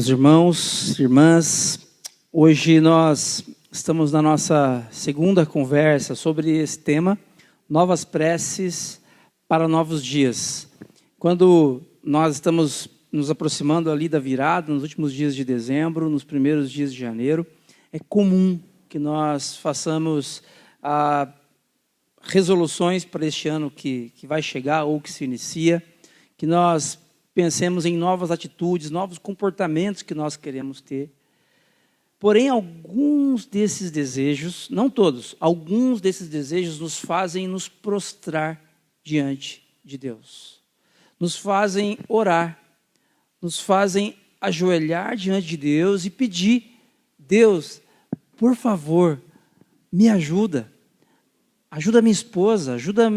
meus irmãos, irmãs. Hoje nós estamos na nossa segunda conversa sobre esse tema, novas preces para novos dias. Quando nós estamos nos aproximando ali da virada, nos últimos dias de dezembro, nos primeiros dias de janeiro, é comum que nós façamos resoluções para este ano que vai chegar ou que se inicia, que nós pensemos em novas atitudes, novos comportamentos que nós queremos ter. Porém, alguns desses desejos, não todos, alguns desses desejos nos fazem nos prostrar diante de Deus. Nos fazem orar, nos fazem ajoelhar diante de Deus e pedir: Deus, por favor, me ajuda. Ajuda a minha esposa, ajuda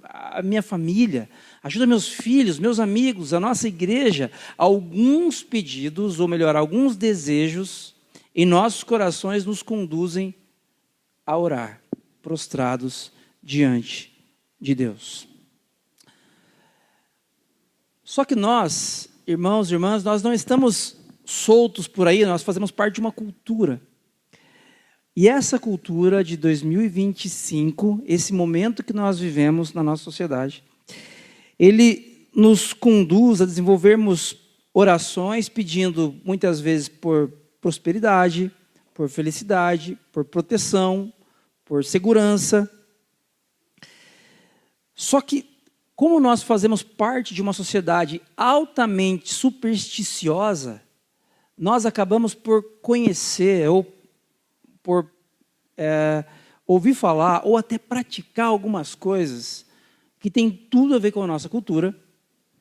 a minha família, ajuda meus filhos, meus amigos, a nossa igreja. Alguns pedidos, ou melhor, alguns desejos em nossos corações nos conduzem a orar, prostrados diante de Deus. Só que nós, irmãos e irmãs, nós não estamos soltos por aí, nós fazemos parte de uma cultura. E essa cultura de 2025, esse momento que nós vivemos na nossa sociedade, ele nos conduz a desenvolvermos orações pedindo muitas vezes por prosperidade, por felicidade, por proteção, por segurança. Só que, como nós fazemos parte de uma sociedade altamente supersticiosa, nós acabamos por conhecer ou por ouvir falar ou até praticar algumas coisas que tem tudo a ver com a nossa cultura,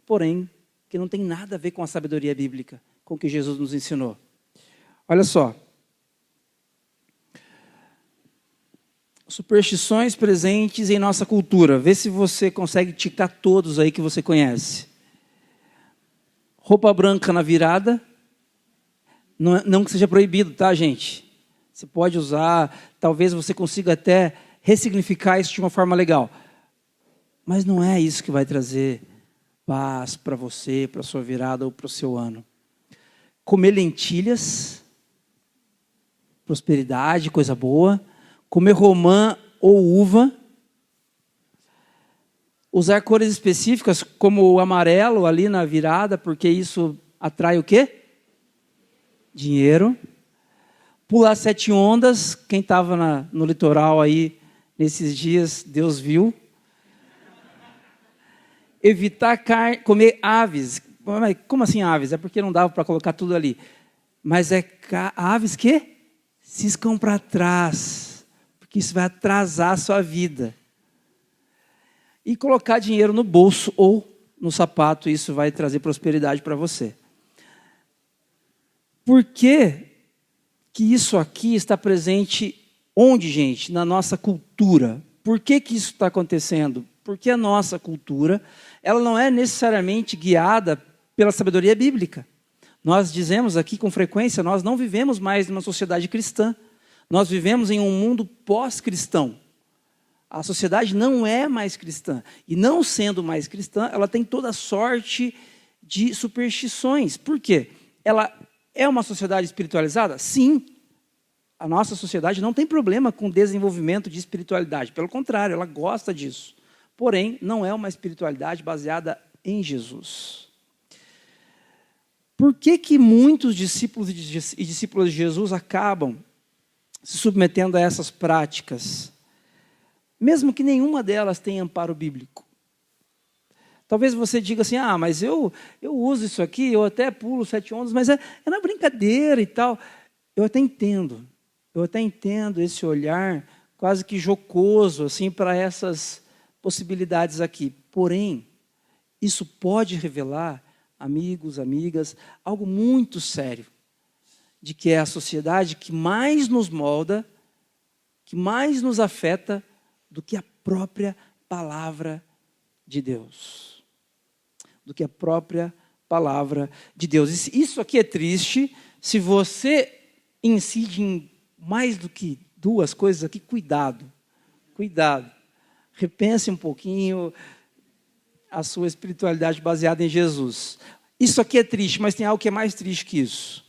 porém, que não tem nada a ver com a sabedoria bíblica, com o que Jesus nos ensinou. Olha só. Superstições presentes em nossa cultura. Vê se você consegue ticar todos aí que você conhece. Roupa branca na virada. Não que seja proibido, tá, gente? Você pode usar, talvez você consiga até ressignificar isso de uma forma legal. Mas não é isso que vai trazer paz para você, para a sua virada ou para o seu ano. Comer lentilhas, prosperidade, coisa boa. Comer romã ou uva. Usar cores específicas, como o amarelo ali na virada, porque isso atrai o quê? Dinheiro. Pular 7 ondas, quem estava no litoral aí nesses dias, Deus viu. Evitar comer aves. Como assim aves? É porque não dava para colocar tudo ali. Mas aves que ciscam para trás, porque isso vai atrasar a sua vida. E colocar dinheiro no bolso ou no sapato, isso vai trazer prosperidade para você. Por quê? Que isso aqui está presente onde, gente? Na nossa cultura. Por que isso está acontecendo? Porque a nossa cultura, ela não é necessariamente guiada pela sabedoria bíblica. Nós dizemos aqui com frequência, nós não vivemos mais numa sociedade cristã. Nós vivemos em um mundo pós-cristão. A sociedade não é mais cristã. E não sendo mais cristã, ela tem toda sorte de superstições. Por quê? Ela é uma sociedade espiritualizada? Sim. A nossa sociedade não tem problema com o desenvolvimento de espiritualidade. Pelo contrário, ela gosta disso. Porém, não é uma espiritualidade baseada em Jesus. Por que muitos discípulos e discípulas de Jesus acabam se submetendo a essas práticas? Mesmo que nenhuma delas tenha amparo bíblico. Talvez você diga assim, mas eu uso isso aqui, eu até pulo 7 ondas, mas é na brincadeira e tal. Eu até entendo esse olhar quase que jocoso assim, para essas possibilidades aqui. Porém, isso pode revelar, amigos, amigas, algo muito sério, de que é a sociedade que mais nos molda, que mais nos afeta do que a própria palavra de Deus. Do que a própria palavra de Deus. Isso aqui é triste. Se você incide em mais do que 2 coisas aqui, cuidado. Repense um pouquinho a sua espiritualidade baseada em Jesus. Isso aqui é triste, mas tem algo que é mais triste que isso.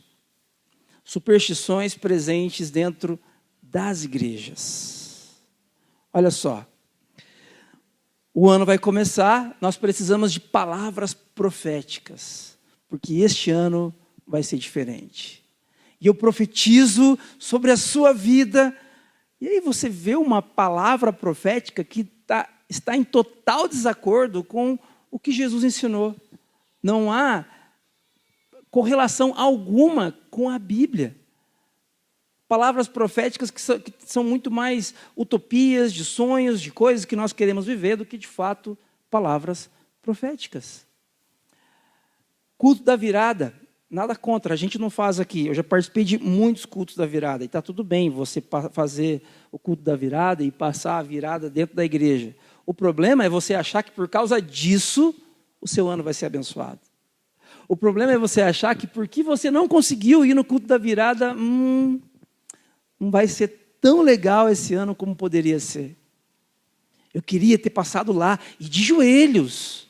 superstições presentes dentro das igrejas. Olha só, o ano vai começar, nós precisamos de palavras proféticas, porque este ano vai ser diferente. E eu profetizo sobre a sua vida, e aí você vê uma palavra profética que está em total desacordo com o que Jesus ensinou. Não há correlação alguma com a Bíblia. Palavras proféticas que são muito mais utopias, de sonhos, de coisas que nós queremos viver, do que, de fato, palavras proféticas. Culto da virada, nada contra, a gente não faz aqui. Eu já participei de muitos cultos da virada, e está tudo bem você fazer o culto da virada e passar a virada dentro da igreja. O problema é você achar que por causa disso, o seu ano vai ser abençoado. O problema é você achar que porque você não conseguiu ir no culto da virada, não vai ser tão legal esse ano como poderia ser. Eu queria ter passado lá e de joelhos,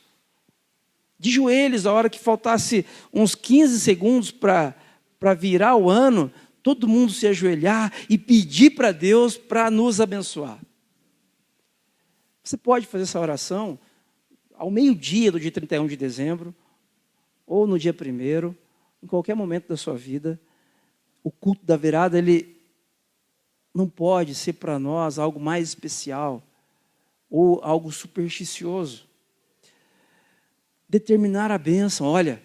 a hora que faltasse uns 15 segundos para virar o ano, todo mundo se ajoelhar e pedir para Deus para nos abençoar. Você pode fazer essa oração ao meio-dia do dia 31 de dezembro, ou no dia 1º, em qualquer momento da sua vida. O culto da virada, ele não pode ser para nós algo mais especial ou algo supersticioso. Determinar a bênção, olha,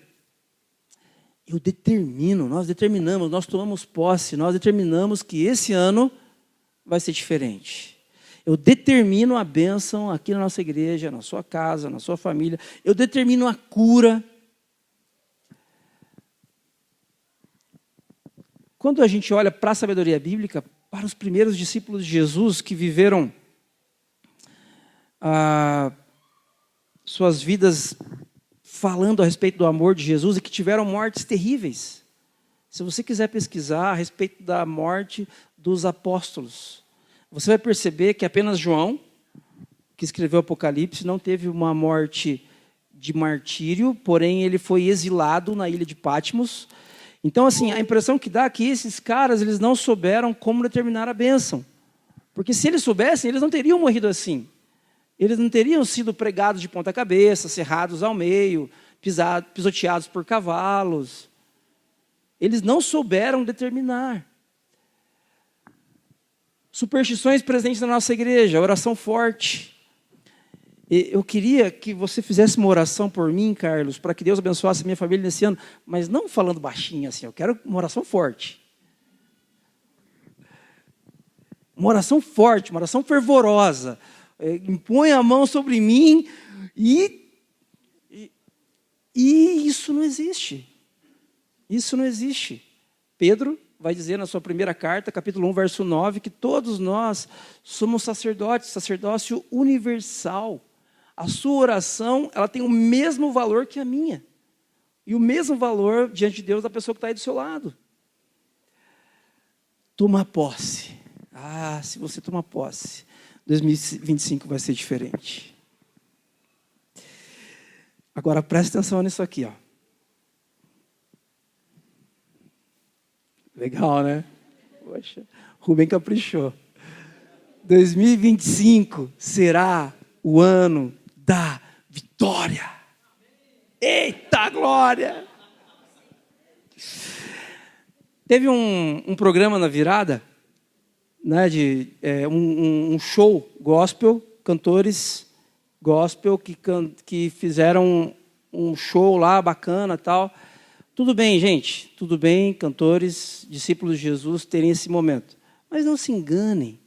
nós determinamos, nós tomamos posse, nós determinamos que esse ano vai ser diferente. Eu determino a bênção aqui na nossa igreja, na sua casa, na sua família. Eu determino a cura. Quando a gente olha para a sabedoria bíblica, para os primeiros discípulos de Jesus que viveram suas vidas falando a respeito do amor de Jesus e que tiveram mortes terríveis. Se você quiser pesquisar a respeito da morte dos apóstolos, você vai perceber que apenas João, que escreveu o Apocalipse, não teve uma morte de martírio, porém ele foi exilado na ilha de Patmos. Então, assim, a impressão que dá é que esses caras, eles não souberam como determinar a bênção. Porque se eles soubessem, eles não teriam morrido assim. Eles não teriam sido pregados de ponta cabeça, serrados ao meio, pisoteados por cavalos. Eles não souberam determinar. Superstições presentes na nossa igreja, oração forte. Eu queria que você fizesse uma oração por mim, Carlos, para que Deus abençoasse a minha família nesse ano, mas não falando baixinho assim, eu quero uma oração forte. Uma oração forte, uma oração fervorosa. Impõe a mão sobre mim e isso não existe. Isso não existe. Pedro vai dizer na sua primeira carta, capítulo 1, verso 9, que todos nós somos sacerdotes, sacerdócio universal. A sua oração, ela tem o mesmo valor que a minha. E o mesmo valor diante de Deus da pessoa que está aí do seu lado. Toma posse. Se você tomar posse, 2025 vai ser diferente. Agora preste atenção nisso aqui, ó. Legal, né? Poxa, Rubem caprichou. 2025 será o ano da vitória. Eita glória! Teve um programa na virada, né, um show gospel, cantores gospel que fizeram um show lá bacana e tal. Tudo bem, gente, tudo bem, cantores, discípulos de Jesus terem esse momento. Mas não se enganem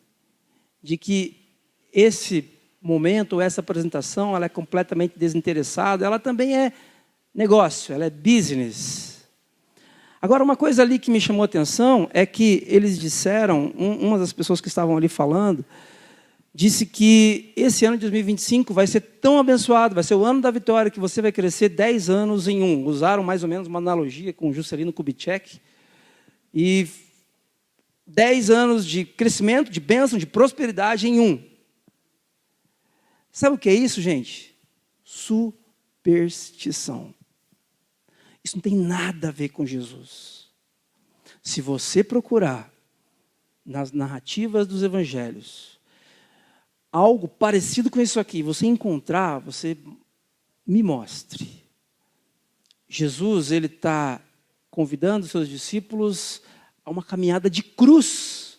de que esse momento, essa apresentação, ela é completamente desinteressada, ela também é negócio, ela é business. Agora, uma coisa ali que me chamou a atenção é que eles disseram, uma das pessoas que estavam ali falando, disse que esse ano de 2025 vai ser tão abençoado, vai ser o ano da vitória, que você vai crescer 10 anos em um. Usaram mais ou menos uma analogia com Juscelino Kubitschek. E 10 anos de crescimento, de bênção, de prosperidade em um. Sabe o que é isso, gente? Superstição. Isso não tem nada a ver com Jesus. Se você procurar nas narrativas dos evangelhos algo parecido com isso aqui, você encontrar, você me mostre. Jesus, ele está convidando seus discípulos a uma caminhada de cruz.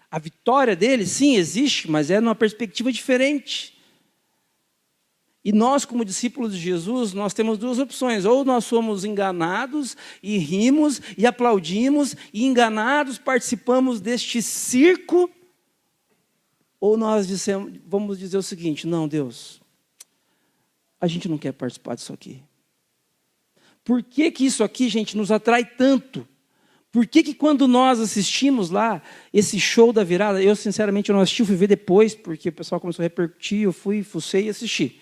A vitória dele, sim, existe, mas é numa perspectiva diferente. E nós, como discípulos de Jesus, nós temos duas opções. Ou nós somos enganados e rimos e aplaudimos, e enganados participamos deste circo, ou nós vamos dizer o seguinte: não, Deus, a gente não quer participar disso aqui. Por que que isso aqui, gente, nos atrai tanto? Por que que quando nós assistimos lá esse show da virada, eu sinceramente não assisti, fui ver depois, porque o pessoal começou a repercutir, eu fucei e assisti.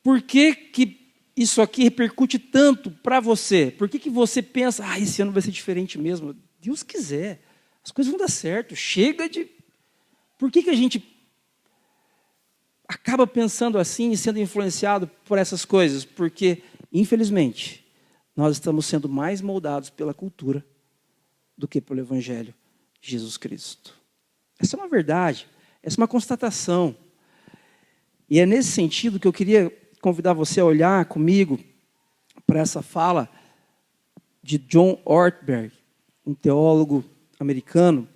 Por que que isso aqui repercute tanto para você? Por que que você pensa, esse ano vai ser diferente mesmo? Deus quiser, as coisas vão dar certo, chega de... Por que que a gente acaba pensando assim e sendo influenciado por essas coisas? Porque, infelizmente, nós estamos sendo mais moldados pela cultura do que pelo Evangelho de Jesus Cristo. Essa é uma verdade, essa é uma constatação. E é nesse sentido que eu queria convidar você a olhar comigo para essa fala de John Ortberg, um teólogo americano.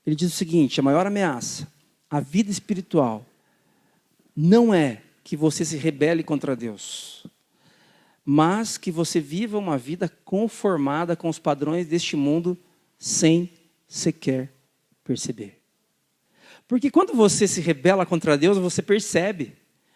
Ele diz o seguinte: a maior ameaça à vida espiritual não é que você se rebele contra Deus, mas que você viva uma vida conformada com os padrões deste mundo sem sequer perceber. Porque quando você se rebela contra Deus, você percebe.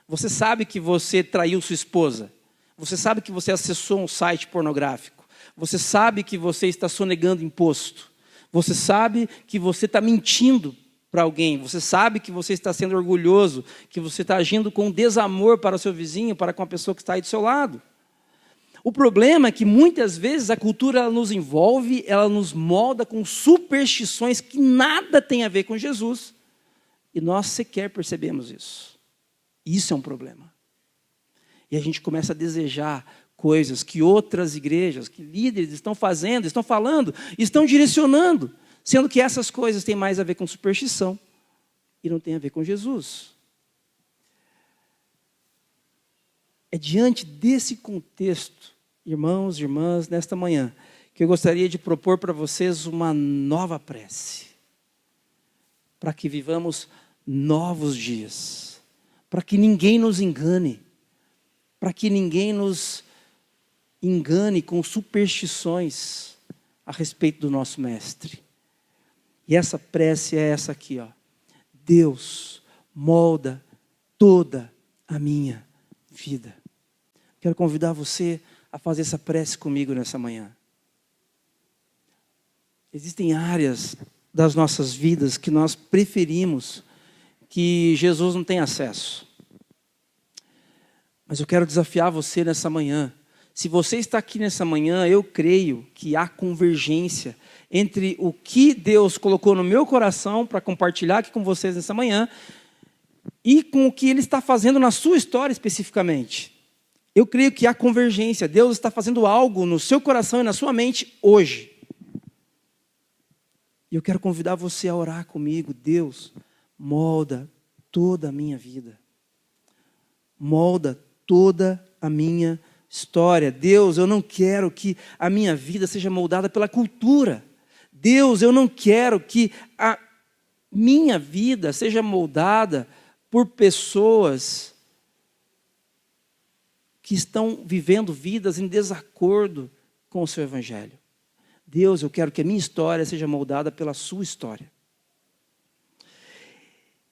Você sabe que você traiu sua esposa. Você sabe que você acessou um site pornográfico. Você sabe que você está sonegando imposto. Você sabe que você está mentindo para alguém. Você sabe que você está sendo orgulhoso, que você está agindo com desamor para o seu vizinho, para com a pessoa que está aí do seu lado. O problema é que muitas vezes a cultura ela nos envolve, ela nos molda com superstições que nada tem a ver com Jesus. E nós sequer percebemos isso. Isso é um problema. E a gente começa a desejar coisas que outras igrejas, que líderes estão fazendo, estão falando, estão direcionando, sendo que essas coisas têm mais a ver com superstição e não têm a ver com Jesus. É diante desse contexto, irmãos e irmãs, nesta manhã, que eu gostaria de propor para vocês uma nova prece, para que vivamos novos dias, para que ninguém nos engane, para que ninguém nos engane com superstições a respeito do nosso Mestre. E essa prece é essa aqui, ó. Deus, molda toda a minha vida. Quero convidar você a fazer essa prece comigo nessa manhã. Existem áreas das nossas vidas que nós preferimos que Jesus não tenha acesso. Mas eu quero desafiar você nessa manhã. Se você está aqui nessa manhã, eu creio que há convergência entre o que Deus colocou no meu coração para compartilhar aqui com vocês nessa manhã e com o que Ele está fazendo na sua história especificamente. Eu creio que há convergência. Deus está fazendo algo no seu coração e na sua mente hoje. E eu quero convidar você a orar comigo. Deus, molda toda a minha vida. Molda toda a minha história. Deus, eu não quero que a minha vida seja moldada pela cultura. Deus, eu não quero que a minha vida seja moldada por pessoas que estão vivendo vidas em desacordo com o seu evangelho. Deus, eu quero que a minha história seja moldada pela sua história.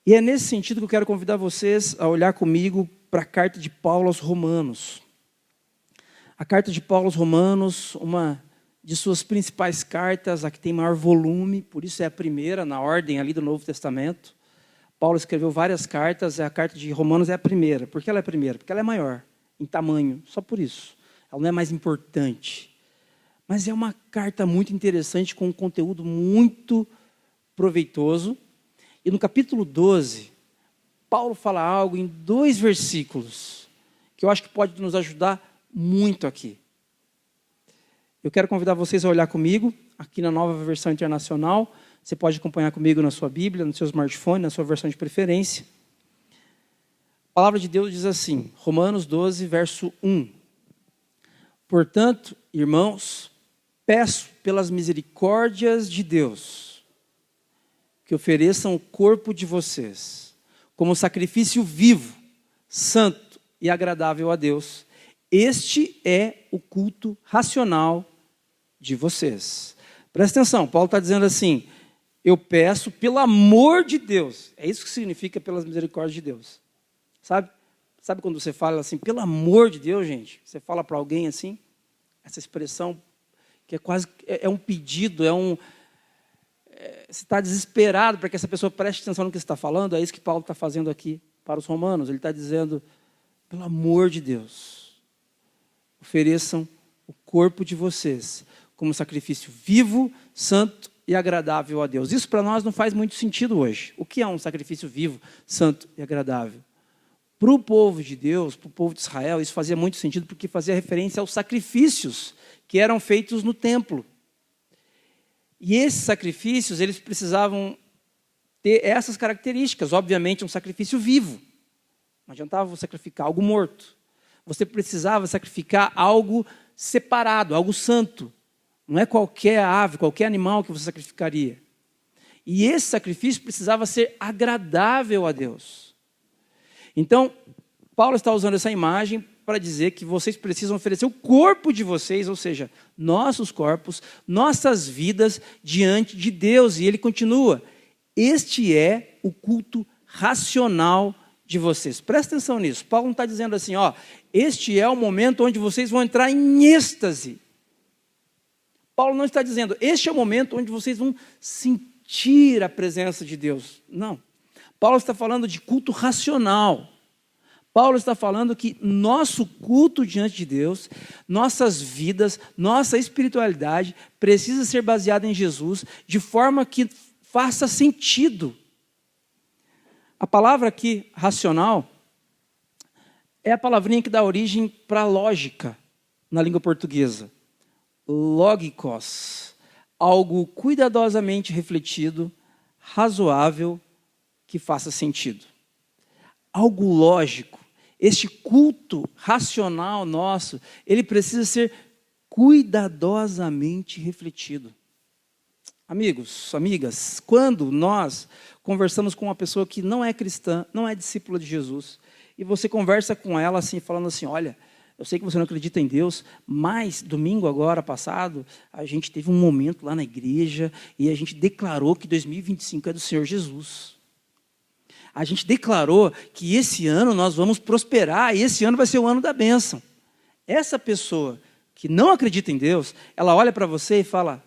E é nesse sentido que eu quero convidar vocês a olhar comigo para a carta de Paulo aos Romanos. A carta de Paulo aos Romanos, uma de suas principais cartas, a que tem maior volume, por isso é a primeira na ordem ali do Novo Testamento. Paulo escreveu várias cartas, a carta de Romanos é a primeira. Por que ela é a primeira? Porque ela é maior em tamanho, só por isso. Ela não é mais importante. Mas é uma carta muito interessante, com um conteúdo muito proveitoso. E no capítulo 12, Paulo fala algo em 2 versículos, que eu acho que pode nos ajudar muito aqui. Eu quero convidar vocês a olhar comigo, aqui na Nova Versão Internacional. Você pode acompanhar comigo na sua Bíblia, no seu smartphone, na sua versão de preferência. A palavra de Deus diz assim, Romanos 12, verso 1. Portanto, irmãos, peço pelas misericórdias de Deus, que ofereçam o corpo de vocês como sacrifício vivo, santo e agradável a Deus. Este é o culto racional de vocês. Presta atenção, Paulo está dizendo assim, eu peço pelo amor de Deus. É isso que significa pelas misericórdias de Deus. Sabe quando você fala assim, pelo amor de Deus, gente? Você fala para alguém assim, essa expressão que é quase, é um pedido, você está desesperado para que essa pessoa preste atenção no que você está falando, é isso que Paulo está fazendo aqui para os romanos. Ele está dizendo, pelo amor de Deus, ofereçam o corpo de vocês como sacrifício vivo, santo e agradável a Deus. Isso para nós não faz muito sentido hoje. O que é um sacrifício vivo, santo e agradável? Para o povo de Deus, para o povo de Israel, isso fazia muito sentido porque fazia referência aos sacrifícios que eram feitos no templo. E esses sacrifícios, eles precisavam ter essas características. Obviamente, um sacrifício vivo. Não adiantava você sacrificar algo morto. Você precisava sacrificar algo separado, algo santo. Não é qualquer ave, qualquer animal que você sacrificaria. E esse sacrifício precisava ser agradável a Deus. Então, Paulo está usando essa imagem para dizer que vocês precisam oferecer o corpo de vocês, ou seja, nossos corpos, nossas vidas diante de Deus. E ele continua, este é o culto racional de vocês. Presta atenção nisso. Paulo não está dizendo assim, este é o momento onde vocês vão entrar em êxtase. Paulo não está dizendo, este é o momento onde vocês vão sentir a presença de Deus. Não. Paulo está falando de culto racional. Paulo está falando que nosso culto diante de Deus, nossas vidas, nossa espiritualidade precisa ser baseada em Jesus de forma que faça sentido. A palavra aqui, racional, é a palavrinha que dá origem para lógica na língua portuguesa. Logikos, algo cuidadosamente refletido, razoável, que faça sentido. Algo lógico. Este culto racional nosso, ele precisa ser cuidadosamente refletido. Amigos, amigas, quando nós conversamos com uma pessoa que não é cristã, não é discípula de Jesus, e você conversa com ela assim, falando assim, olha, eu sei que você não acredita em Deus, mas domingo agora passado, a gente teve um momento lá na igreja e a gente declarou que 2025 é do Senhor Jesus. A gente declarou que esse ano nós vamos prosperar e esse ano vai ser o ano da bênção. Essa pessoa que não acredita em Deus, ela olha para você e fala,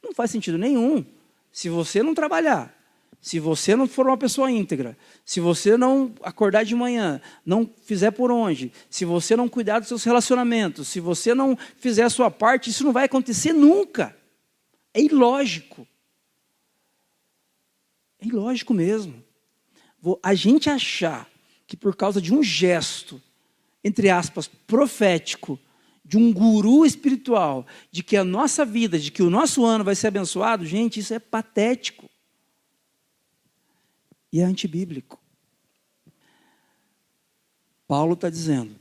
não faz sentido nenhum. Se você não trabalhar, se você não for uma pessoa íntegra, se você não acordar de manhã, não fizer por onde, se você não cuidar dos seus relacionamentos, se você não fizer a sua parte, isso não vai acontecer nunca. É ilógico. É ilógico mesmo. A gente achar que por causa de um gesto, entre aspas, profético, de um guru espiritual, de que a nossa vida, de que o nosso ano vai ser abençoado, gente, isso é patético. E é antibíblico. Paulo está dizendo,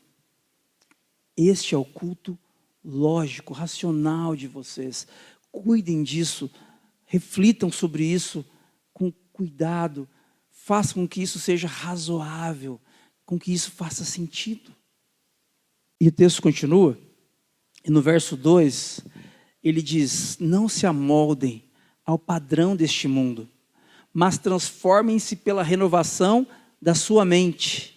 este é o culto lógico, racional de vocês. Cuidem disso, reflitam sobre isso com cuidado, façam com que isso seja razoável, com que isso faça sentido. E o texto continua, e no verso 2, ele diz, não se amoldem ao padrão deste mundo, mas transformem-se pela renovação da sua mente,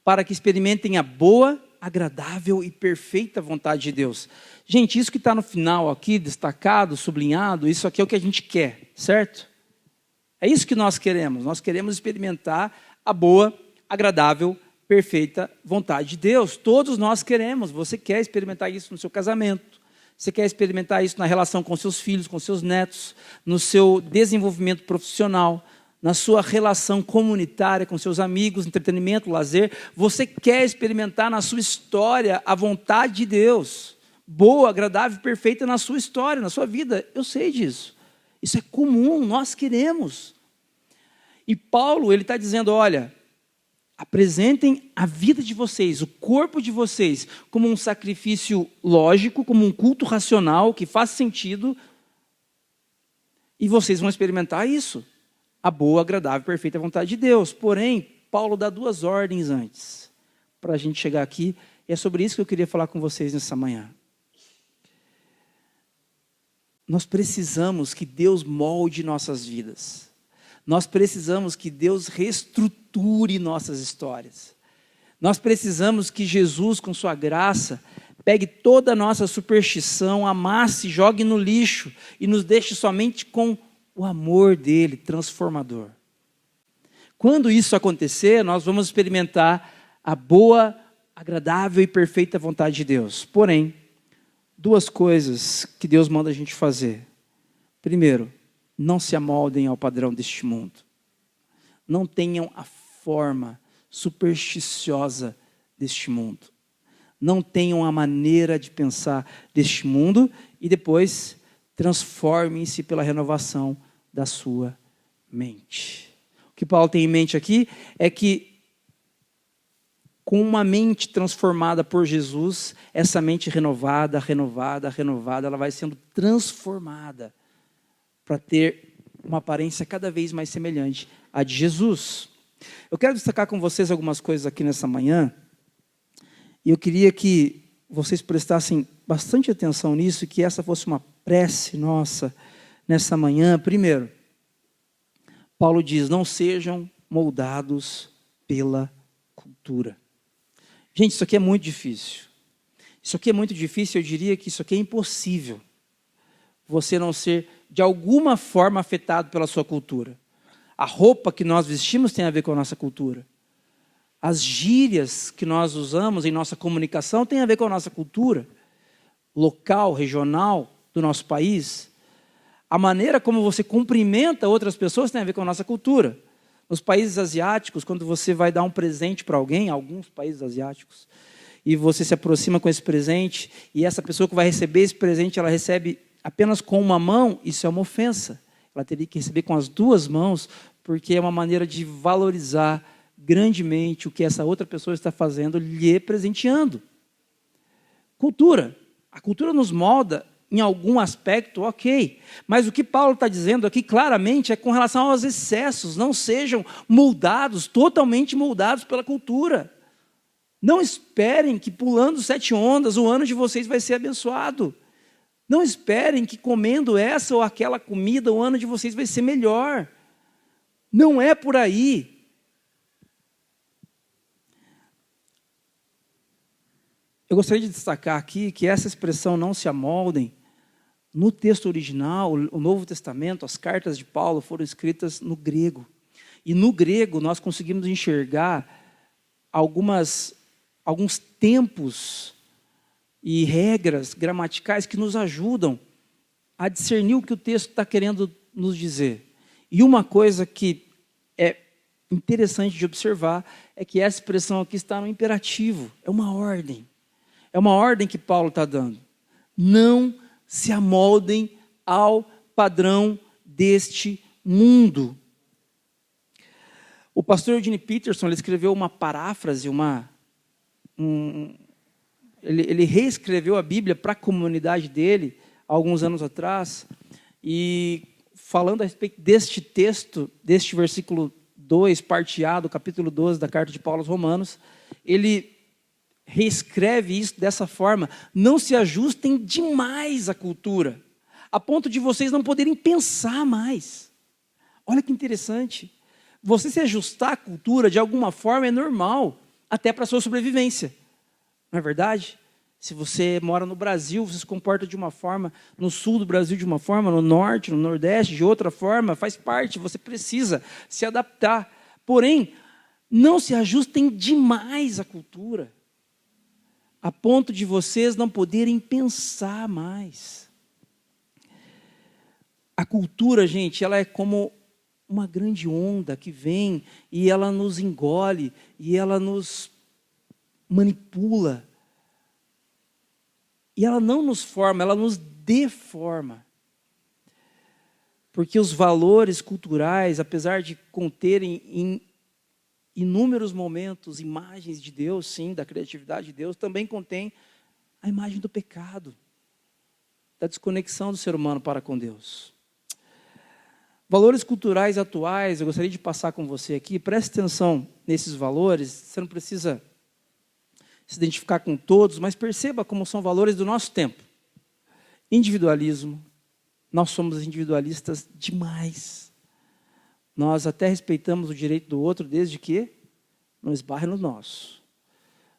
para que experimentem a boa, agradável e perfeita vontade de Deus. Gente, isso que está no final aqui, destacado, sublinhado, isso aqui é o que a gente quer, certo? É isso que nós queremos experimentar a boa, agradável, perfeita vontade de Deus. Todos nós queremos, você quer experimentar isso no seu casamento, você quer experimentar isso na relação com seus filhos, com seus netos, no seu desenvolvimento profissional, na sua relação comunitária com seus amigos, entretenimento, lazer. Você quer experimentar na sua história a vontade de Deus. boa, agradável e perfeita na sua história, na sua vida. Eu sei disso. Isso é comum, nós queremos. E Paulo, ele está dizendo, olha, apresentem a vida de vocês, o corpo de vocês, como um sacrifício lógico, como um culto racional, que faz sentido, e vocês vão experimentar isso, a boa, agradável e perfeita vontade de Deus. Porém, Paulo dá 2 ordens antes, para a gente chegar aqui, e é sobre isso que eu queria falar com vocês nessa manhã. Nós precisamos que Deus molde nossas vidas. Nós precisamos que Deus reestruture nossas histórias. Nós precisamos que Jesus, com sua graça, pegue toda a nossa superstição, amasse, jogue no lixo e nos deixe somente com o amor dele, transformador. Quando isso acontecer, nós vamos experimentar a boa, agradável e perfeita vontade de Deus. Porém, 2 coisas que Deus manda a gente fazer. Primeiro, não se amoldem ao padrão deste mundo. Não tenham a forma supersticiosa deste mundo. Não tenham a maneira de pensar deste mundo e depois transformem-se pela renovação da sua mente. O que Paulo tem em mente aqui é que com uma mente transformada por Jesus, essa mente renovada, ela vai sendo transformada para ter uma aparência cada vez mais semelhante à de Jesus. Eu quero destacar com vocês algumas coisas aqui nessa manhã, e eu queria que vocês prestassem bastante atenção nisso, e que essa fosse uma prece nossa nessa manhã. Primeiro, Paulo diz, não sejam moldados pela cultura. Gente, isso aqui é muito difícil. Isso aqui é muito difícil, eu diria que isso aqui é impossível. Você não ser, de alguma forma, afetado pela sua cultura. A roupa que nós vestimos tem a ver com a nossa cultura. As gírias que nós usamos em nossa comunicação tem a ver com a nossa cultura. Local, regional do nosso país. A maneira como você cumprimenta outras pessoas tem a ver com a nossa cultura. Nos países asiáticos, quando você vai dar um presente para alguém, alguns países asiáticos, e você se aproxima com esse presente, e essa pessoa que vai receber esse presente, ela recebe apenas com uma mão, isso é uma ofensa. Ela teria que receber com as 2 mãos, porque é uma maneira de valorizar grandemente o que essa outra pessoa está fazendo, lhe presenteando. Cultura. A cultura nos molda em algum aspecto, ok. Mas o que Paulo está dizendo aqui claramente é com relação aos excessos. Não sejam moldados, totalmente moldados pela cultura. Não esperem que pulando 7 ondas o ano de vocês vai ser abençoado. Não esperem que comendo essa ou aquela comida o ano de vocês vai ser melhor. Não é por aí. Eu gostaria de destacar aqui que essa expressão não se amoldem, no texto original, o Novo Testamento, as cartas de Paulo foram escritas no grego. E no grego nós conseguimos enxergar alguns tempos e regras gramaticais que nos ajudam a discernir o que o texto está querendo nos dizer. E uma coisa que é interessante de observar é que essa expressão aqui está no imperativo, é uma ordem. É uma ordem que Paulo está dando. Não se amoldem ao padrão deste mundo. O pastor Eugene Peterson, ele escreveu uma paráfrase, ele reescreveu a Bíblia para a comunidade dele, há alguns anos atrás, e falando a respeito deste texto, deste versículo 2, parte A do capítulo 12 da carta de Paulo aos Romanos, ele reescreve isso dessa forma: não se ajustem demais à cultura, a ponto de vocês não poderem pensar mais. Olha que interessante. Você se ajustar à cultura de alguma forma é normal, até para a sua sobrevivência. Não é verdade? Se você mora no Brasil, você se comporta de uma forma, no sul do Brasil de uma forma, no norte, no nordeste de outra forma, faz parte, você precisa se adaptar. Porém, não se ajustem demais à cultura, a ponto de vocês não poderem pensar mais. A cultura, gente, ela é como uma grande onda que vem e ela nos engole e ela nos manipula. E ela não nos forma, ela nos deforma. Porque os valores culturais, apesar de conterem em inúmeros momentos imagens de Deus, sim, da criatividade de Deus, também contém a imagem do pecado, da desconexão do ser humano para com Deus. Valores culturais atuais, eu gostaria de passar com você aqui, preste atenção nesses valores, você não precisa se identificar com todos, mas perceba como são valores do nosso tempo. Individualismo, nós somos individualistas demais. Nós até respeitamos o direito do outro, desde que não esbarre no nosso.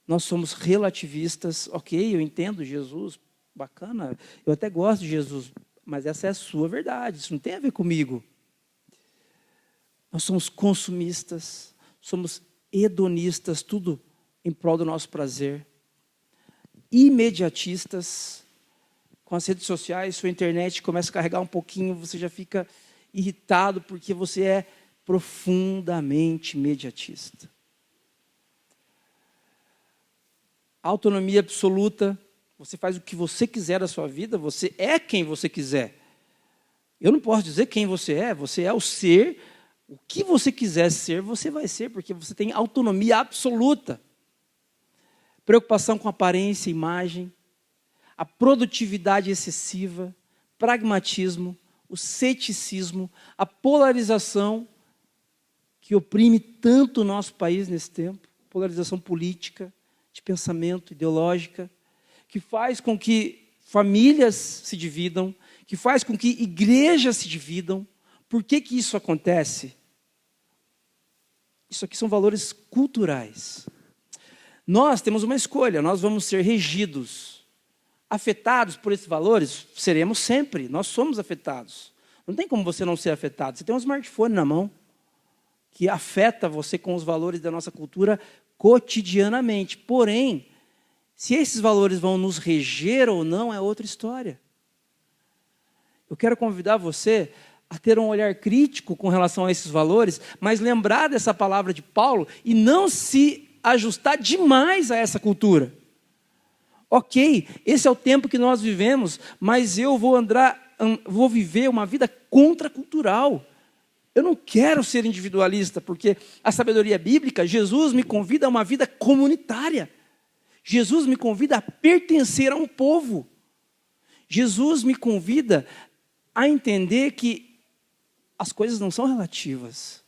Nós somos relativistas, ok, eu entendo Jesus, bacana, eu até gosto de Jesus, mas essa é a sua verdade, isso não tem a ver comigo. Nós somos consumistas, somos hedonistas, tudo em prol do nosso prazer. Imediatistas, com as redes sociais, sua internet começa a carregar um pouquinho, você já fica irritado porque você é profundamente imediatista. Autonomia absoluta, você faz o que você quiser da sua vida, você é quem você quiser. Eu não posso dizer quem você é o ser, o que você quiser ser, você vai ser, porque você tem autonomia absoluta. Preocupação com aparência, imagem, a produtividade excessiva, pragmatismo, o ceticismo, a polarização que oprime tanto o nosso país nesse tempo, polarização política, de pensamento, ideológica, que faz com que famílias se dividam, que faz com que igrejas se dividam. Por que que isso acontece? Isso aqui são valores culturais. Nós temos uma escolha, nós vamos ser regidos, afetados por esses valores, seremos sempre, nós somos afetados. Não tem como você não ser afetado. Você tem um smartphone na mão, que afeta você com os valores da nossa cultura cotidianamente. Porém, se esses valores vão nos reger ou não, é outra história. Eu quero convidar você a ter um olhar crítico com relação a esses valores, mas lembrar dessa palavra de Paulo e não se ajustar demais a essa cultura. Ok, esse é o tempo que nós vivemos, mas eu vou viver uma vida contracultural. Eu não quero ser individualista, porque a sabedoria bíblica, Jesus me convida a uma vida comunitária. Jesus me convida a pertencer a um povo. Jesus me convida a entender que as coisas não são relativas.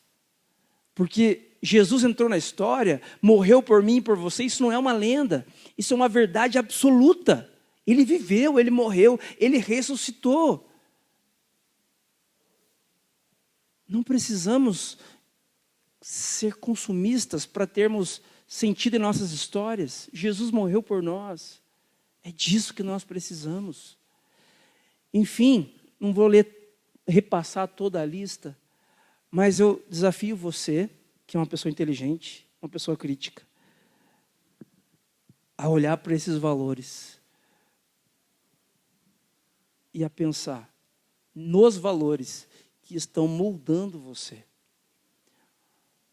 Porque Jesus entrou na história, morreu por mim e por você, isso não é uma lenda, isso é uma verdade absoluta. Ele viveu, ele morreu, ele ressuscitou. Não precisamos ser consumistas para termos sentido em nossas histórias. Jesus morreu por nós. É disso que nós precisamos. Enfim, não vou repassar toda a lista, mas eu desafio você, que é uma pessoa inteligente, uma pessoa crítica, a olhar para esses valores e a pensar nos valores que estão moldando você.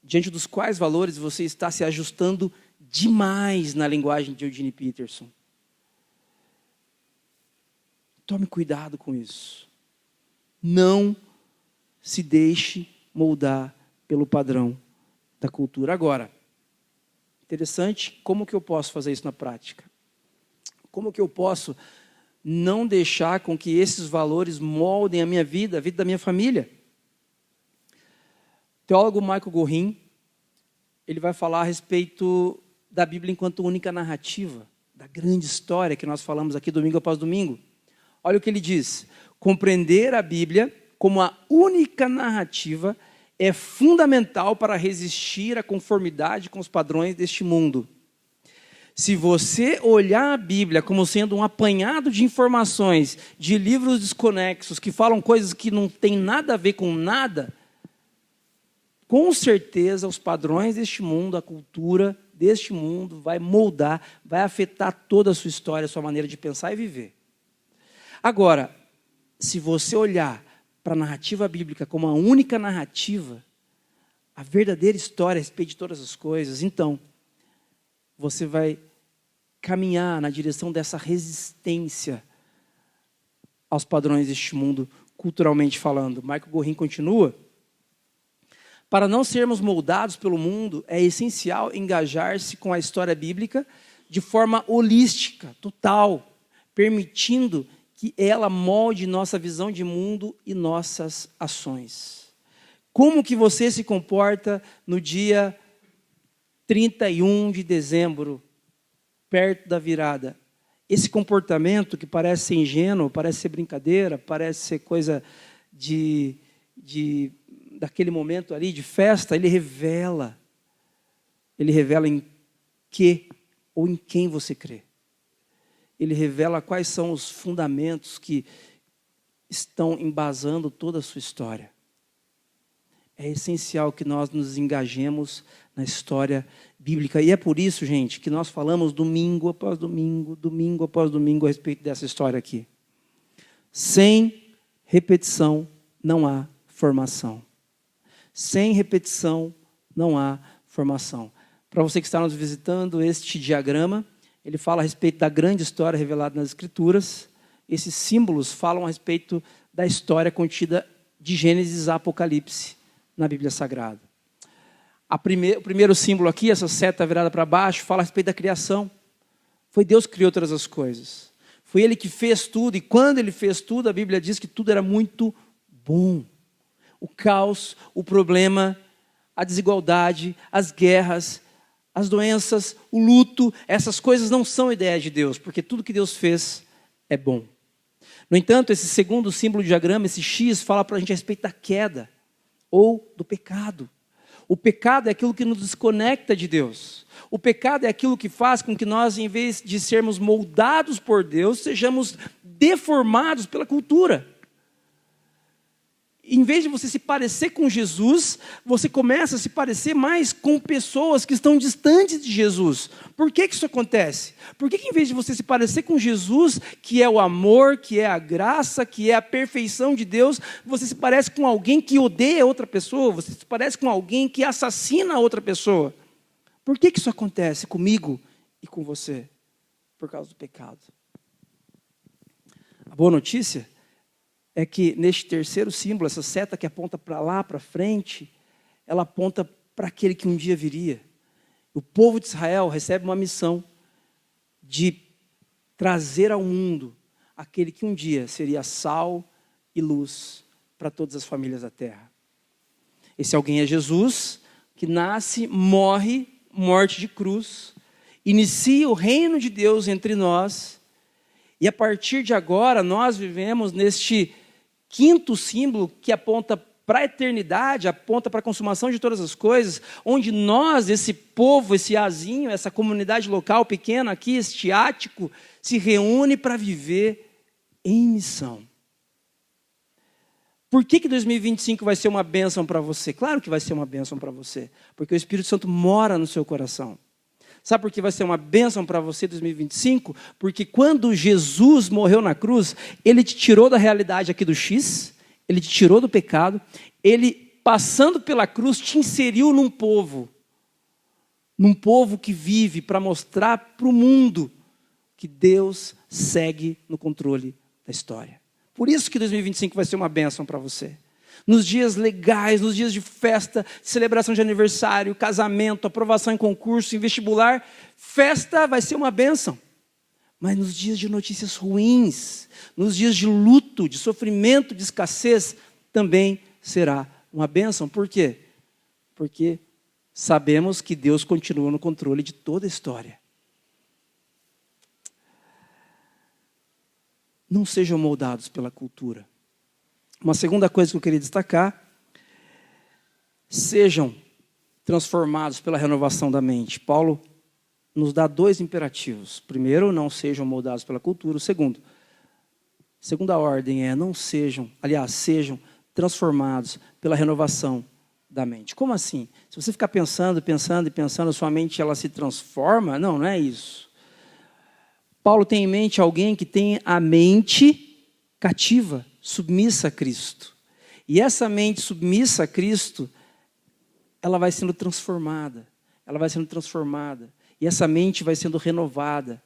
Diante dos quais valores você está se ajustando demais na linguagem de Eugene Peterson. Tome cuidado com isso. Não se deixe moldar pelo padrão da cultura. Agora, interessante, como que eu posso fazer isso na prática? Como que eu posso não deixar com que esses valores moldem a minha vida, a vida da minha família? O teólogo Michael Gorin, ele vai falar a respeito da Bíblia enquanto única narrativa, da grande história que nós falamos aqui domingo após domingo. Olha o que ele diz: compreender a Bíblia como a única narrativa é fundamental para resistir à conformidade com os padrões deste mundo. Se você olhar a Bíblia como sendo um apanhado de informações, de livros desconexos, que falam coisas que não têm nada a ver com nada, com certeza os padrões deste mundo, a cultura deste mundo vai moldar, vai afetar toda a sua história, a sua maneira de pensar e viver. Agora, se você olhar para a narrativa bíblica como a única narrativa, a verdadeira história a respeito de todas as coisas, então, você vai caminhar na direção dessa resistência aos padrões deste mundo, culturalmente falando. Michael Gorin continua: para não sermos moldados pelo mundo, é essencial engajar-se com a história bíblica de forma holística, total, permitindo que ela molde nossa visão de mundo e nossas ações. Como que você se comporta no dia 31 de dezembro, perto da virada? Esse comportamento que parece ser ingênuo, parece ser brincadeira, parece ser coisa daquele momento ali de festa, ele revela em que ou em quem você crê. Ele revela quais são os fundamentos que estão embasando toda a sua história. É essencial que nós nos engajemos na história bíblica. E é por isso, gente, que nós falamos domingo após domingo, domingo após domingo, a respeito dessa história aqui. Sem repetição não há formação. Sem repetição não há formação. Para você que está nos visitando, este diagrama, ele fala a respeito da grande história revelada nas Escrituras. Esses símbolos falam a respeito da história contida de Gênesis a Apocalipse na Bíblia Sagrada. O primeiro símbolo aqui, essa seta virada para baixo, fala a respeito da criação. Foi Deus que criou todas as coisas. Foi Ele que fez tudo, e quando Ele fez tudo, a Bíblia diz que tudo era muito bom. O caos, o problema, a desigualdade, as guerras, as doenças, o luto, essas coisas não são ideia de Deus, porque tudo que Deus fez é bom. No entanto, esse segundo símbolo do diagrama, esse X, fala para a gente a respeito da queda ou do pecado. O pecado é aquilo que nos desconecta de Deus. O pecado é aquilo que faz com que nós, em vez de sermos moldados por Deus, sejamos deformados pela cultura. Em vez de você se parecer com Jesus, você começa a se parecer mais com pessoas que estão distantes de Jesus. Por que isso acontece? Por que em vez de você se parecer com Jesus, que é o amor, que é a graça, que é a perfeição de Deus, você se parece com alguém que odeia outra pessoa, você se parece com alguém que assassina outra pessoa? Por que isso acontece comigo e com você? Por causa do pecado. A boa notícia é que neste terceiro símbolo, essa seta que aponta para lá, para frente, ela aponta para aquele que um dia viria. O povo de Israel recebe uma missão de trazer ao mundo aquele que um dia seria sal e luz para todas as famílias da terra. Esse alguém é Jesus, que nasce, morre, morte de cruz, inicia o reino de Deus entre nós, e a partir de agora nós vivemos neste quinto símbolo que aponta para a eternidade, aponta para a consumação de todas as coisas, onde nós, esse povo, esse azinho, essa comunidade local pequena aqui, este ático, se reúne para viver em missão. Por que 2025 vai ser uma bênção para você? Claro que vai ser uma bênção para você, porque o Espírito Santo mora no seu coração. Sabe por que vai ser uma bênção para você em 2025? Porque quando Jesus morreu na cruz, Ele te tirou da realidade aqui do X, Ele te tirou do pecado, Ele, passando pela cruz, te inseriu num povo que vive para mostrar para o mundo que Deus segue no controle da história. Por isso que 2025 vai ser uma bênção para você. Nos dias legais, nos dias de festa, celebração de aniversário, casamento, aprovação em concurso, em vestibular, festa vai ser uma bênção. Mas nos dias de notícias ruins, nos dias de luto, de sofrimento, de escassez, também será uma bênção. Por quê? Porque sabemos que Deus continua no controle de toda a história. Não sejam moldados pela cultura. Uma segunda coisa que eu queria destacar: sejam transformados pela renovação da mente. Paulo nos dá dois imperativos. Primeiro, não sejam moldados pela cultura. O segundo, segunda ordem é sejam transformados pela renovação da mente. Como assim? Se você ficar pensando, a sua mente ela se transforma? Não é isso. Paulo tem em mente alguém que tem a mente cativa, submissa a Cristo. E essa mente submissa a Cristo, ela vai sendo transformada. E essa mente vai sendo renovada.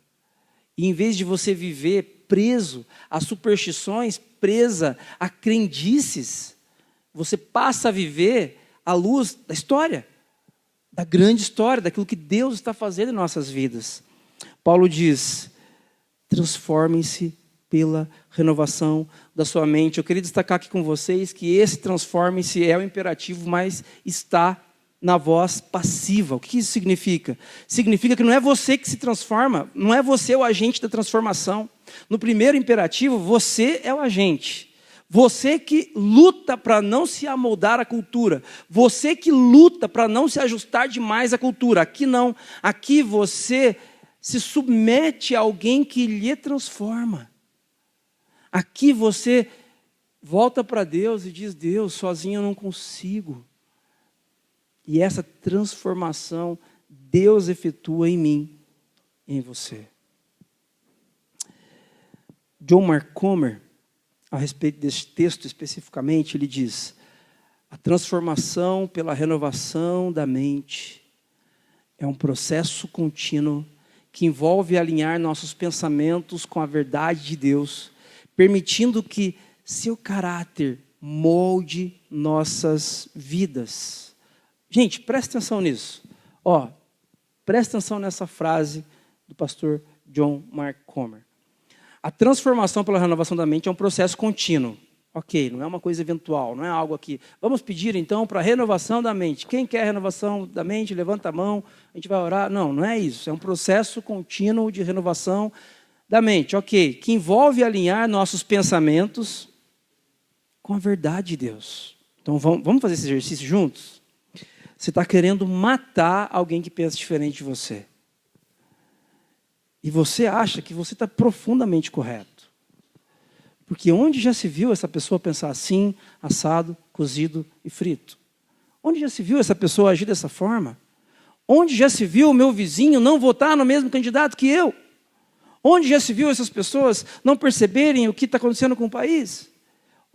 E em vez de você viver preso a superstições, presa a crendices, você passa a viver à luz da história, da grande história, daquilo que Deus está fazendo em nossas vidas. Paulo diz: transformem-se pela renovação da sua mente. Eu queria destacar aqui com vocês que esse transforme-se é o imperativo, mas está na voz passiva. O que isso significa? Significa que não é você que se transforma, não é você o agente da transformação. No primeiro imperativo, você é o agente. Você que luta para não se amoldar à cultura. Você que luta para não se ajustar demais à cultura. Aqui não. Aqui você se submete a alguém que lhe transforma. Aqui você volta para Deus e diz: Deus, sozinho eu não consigo. E essa transformação Deus efetua em mim, em você. John Mark Comer, a respeito desse texto especificamente, ele diz: a transformação pela renovação da mente é um processo contínuo que envolve alinhar nossos pensamentos com a verdade de Deus, permitindo que seu caráter molde nossas vidas. Gente, presta atenção nisso. Presta atenção nessa frase do pastor John Mark Comer. A transformação pela renovação da mente é um processo contínuo. Ok, não é uma coisa eventual, não é algo aqui. Vamos pedir então para a renovação da mente. Quem quer a renovação da mente, levanta a mão, a gente vai orar. Não, não é isso. É um processo contínuo de renovação da mente. Ok, que envolve alinhar nossos pensamentos com a verdade de Deus. Então vamos fazer esse exercício juntos? Você está querendo matar alguém que pensa diferente de você. E você acha que você está profundamente correto. Porque onde já se viu essa pessoa pensar assim, assado, cozido e frito? Onde já se viu essa pessoa agir dessa forma? Onde já se viu o meu vizinho não votar no mesmo candidato que eu? Onde já se viu essas pessoas não perceberem o que está acontecendo com o país?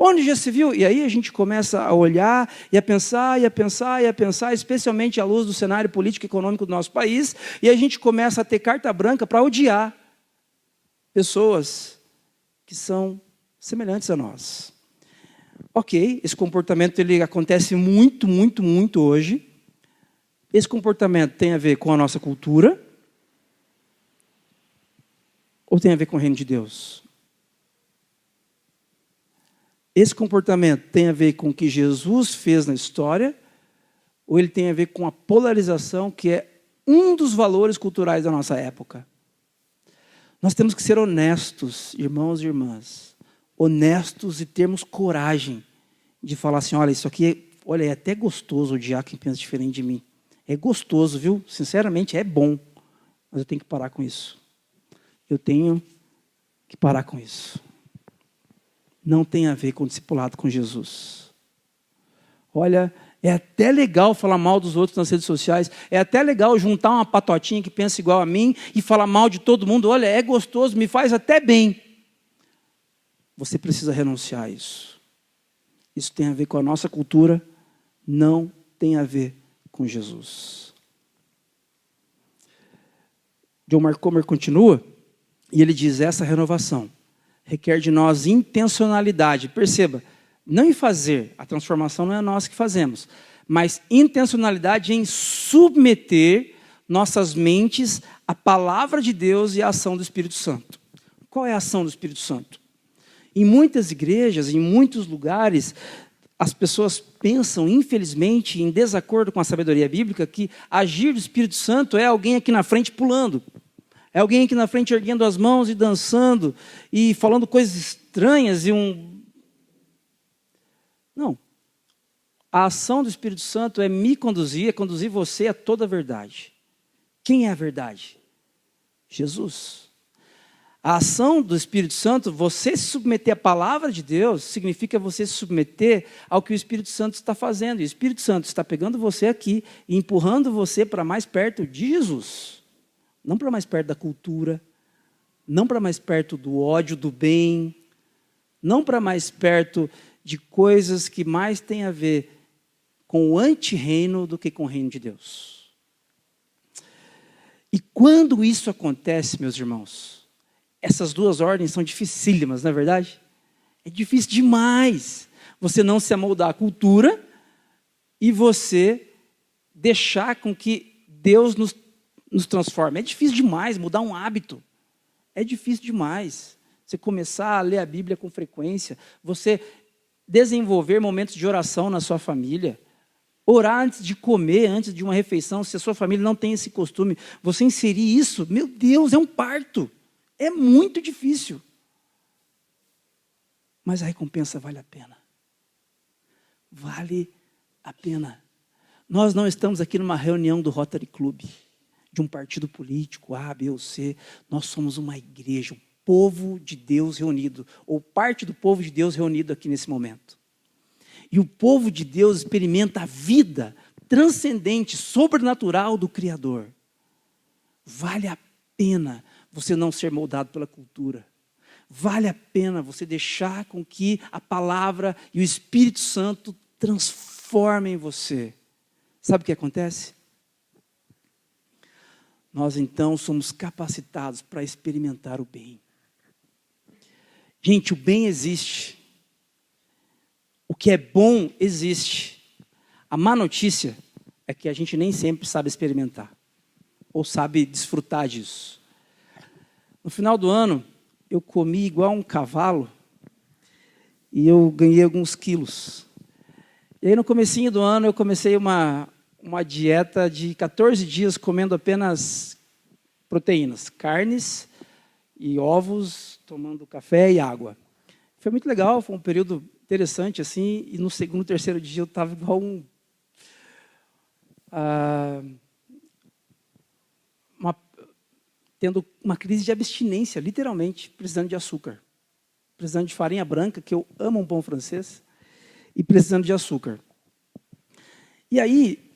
Onde já se viu? E aí a gente começa a olhar e a pensar, e a pensar, e a pensar, especialmente à luz do cenário político e econômico do nosso país, e a gente começa a ter carta branca para odiar pessoas que são semelhantes a nós. Ok, esse comportamento ele acontece muito, muito, muito hoje. Esse comportamento tem a ver com a nossa cultura ou tem a ver com o reino de Deus? Esse comportamento tem a ver com o que Jesus fez na história, ou ele tem a ver com a polarização, que é um dos valores culturais da nossa época? Nós temos que ser honestos, irmãos e irmãs, honestos e termos coragem de falar assim: olha, isso aqui é até gostoso odiar quem pensa diferente de mim. É gostoso, viu? Sinceramente, é bom, mas eu tenho que parar com isso. Eu tenho que parar com isso. Não tem a ver com o discipulado com Jesus. Olha, é até legal falar mal dos outros nas redes sociais, é até legal juntar uma patotinha que pensa igual a mim e falar mal de todo mundo. Olha, é gostoso, me faz até bem. Você precisa renunciar a isso. Isso tem a ver com a nossa cultura, não tem a ver com Jesus. John Mark Comer continua, e ele diz: essa renovação requer de nós intencionalidade. Perceba, não em fazer, a transformação não é nós que fazemos, mas intencionalidade em submeter nossas mentes à palavra de Deus e à ação do Espírito Santo. Qual é a ação do Espírito Santo? Em muitas igrejas, em muitos lugares, as pessoas pensam, infelizmente, em desacordo com a sabedoria bíblica, que agir do Espírito Santo é alguém aqui na frente pulando. É alguém aqui na frente erguendo as mãos e dançando e falando coisas estranhas Não. A ação do Espírito Santo é me conduzir, é conduzir você a toda a verdade. Quem é a verdade? Jesus. A ação do Espírito Santo, você se submeter à palavra de Deus, significa você se submeter ao que o Espírito Santo está fazendo. E o Espírito Santo está pegando você aqui e empurrando você para mais perto de Jesus. Não para mais perto da cultura, não para mais perto do ódio, do bem, não para mais perto de coisas que mais têm a ver com o anti-reino do que com o reino de Deus. E quando isso acontece, meus irmãos, essas duas ordens são dificílimas, não é verdade? É difícil demais você não se amoldar à cultura e você deixar com que Deus nos transforme. É difícil demais mudar um hábito. É difícil demais você começar a ler a Bíblia com frequência, você desenvolver momentos de oração na sua família, orar antes de comer, antes de uma refeição, se a sua família não tem esse costume, você inserir isso, meu Deus, é um parto. É muito difícil. Mas a recompensa vale a pena. Vale a pena. Nós não estamos aqui numa reunião do Rotary Club, de um partido político, A, B ou C. Nós somos uma igreja, um povo de Deus reunido, ou parte do povo de Deus reunido aqui nesse momento. E o povo de Deus experimenta a vida transcendente, sobrenatural do Criador. Vale a pena você não ser moldado pela cultura. Vale a pena você deixar com que a palavra e o Espírito Santo transformem você. Sabe o que acontece? Nós então somos capacitados para experimentar o bem. Gente, o bem existe. O que é bom existe. A má notícia é que a gente nem sempre sabe experimentar ou sabe desfrutar disso. No final do ano, eu comi igual um cavalo e eu ganhei alguns quilos. E aí no comecinho do ano eu comecei uma dieta de 14 dias comendo apenas proteínas, carnes e ovos, tomando café e água. Foi muito legal, foi um período interessante assim, e no segundo, terceiro dia eu estava igual tendo uma crise de abstinência, literalmente, precisando de açúcar. Precisando de farinha branca, que eu amo um pão francês, e precisando de açúcar. E aí,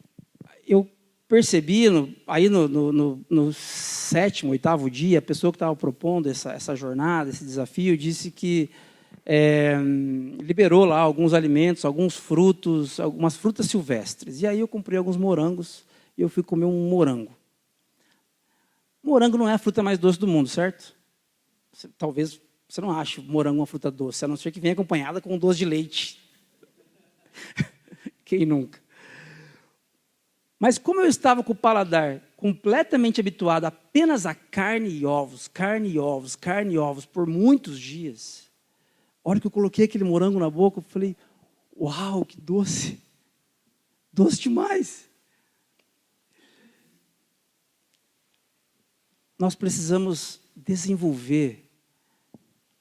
eu percebi, no sétimo, oitavo dia, a pessoa que estava propondo essa jornada, esse desafio, disse que liberou lá alguns alimentos, alguns frutos, algumas frutas silvestres. E aí eu comprei alguns morangos e eu fui comer um morango. Morango não é a fruta mais doce do mundo, certo? Talvez você não ache morango uma fruta doce, a não ser que venha acompanhada com um doce de leite. Quem nunca? Mas como eu estava com o paladar completamente habituado apenas a carne e ovos, carne e ovos, carne e ovos, por muitos dias, a hora que eu coloquei aquele morango na boca, eu falei, uau, que doce. Doce demais. Nós precisamos desenvolver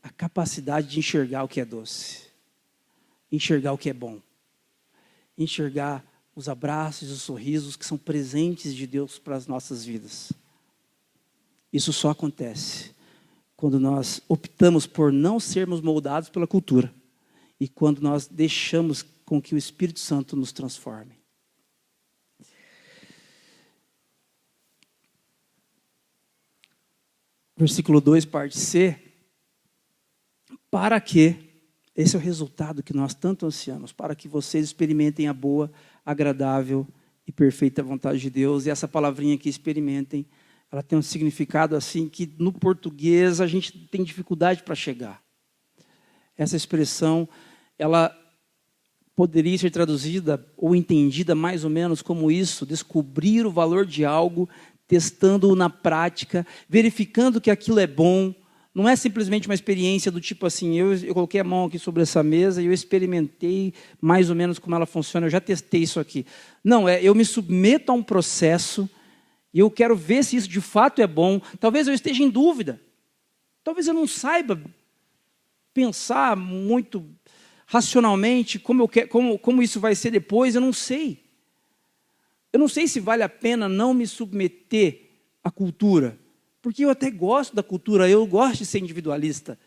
a capacidade de enxergar o que é doce, enxergar o que é bom, enxergar os abraços e os sorrisos que são presentes de Deus para as nossas vidas. Isso só acontece quando nós optamos por não sermos moldados pela cultura e quando nós deixamos com que o Espírito Santo nos transforme. Versículo 2, parte C. Para que, esse é o resultado que nós tanto ansiamos, para que vocês experimentem a boa, agradável e perfeita vontade de Deus. E essa palavrinha aqui, experimentem, ela tem um significado assim que no português a gente tem dificuldade para chegar. Essa expressão, ela poderia ser traduzida ou entendida mais ou menos como isso: descobrir o valor de algo, testando-o na prática, verificando que aquilo é bom. Não é simplesmente uma experiência do tipo assim, eu coloquei a mão aqui sobre essa mesa e eu experimentei mais ou menos como ela funciona, eu já testei isso aqui. Não, eu me submeto a um processo e eu quero ver se isso de fato é bom. Talvez eu esteja em dúvida. Talvez eu não saiba pensar muito racionalmente como isso vai ser depois, eu não sei. Eu não sei se vale a pena não me submeter à cultura. Porque eu até gosto da cultura, eu gosto de ser individualista.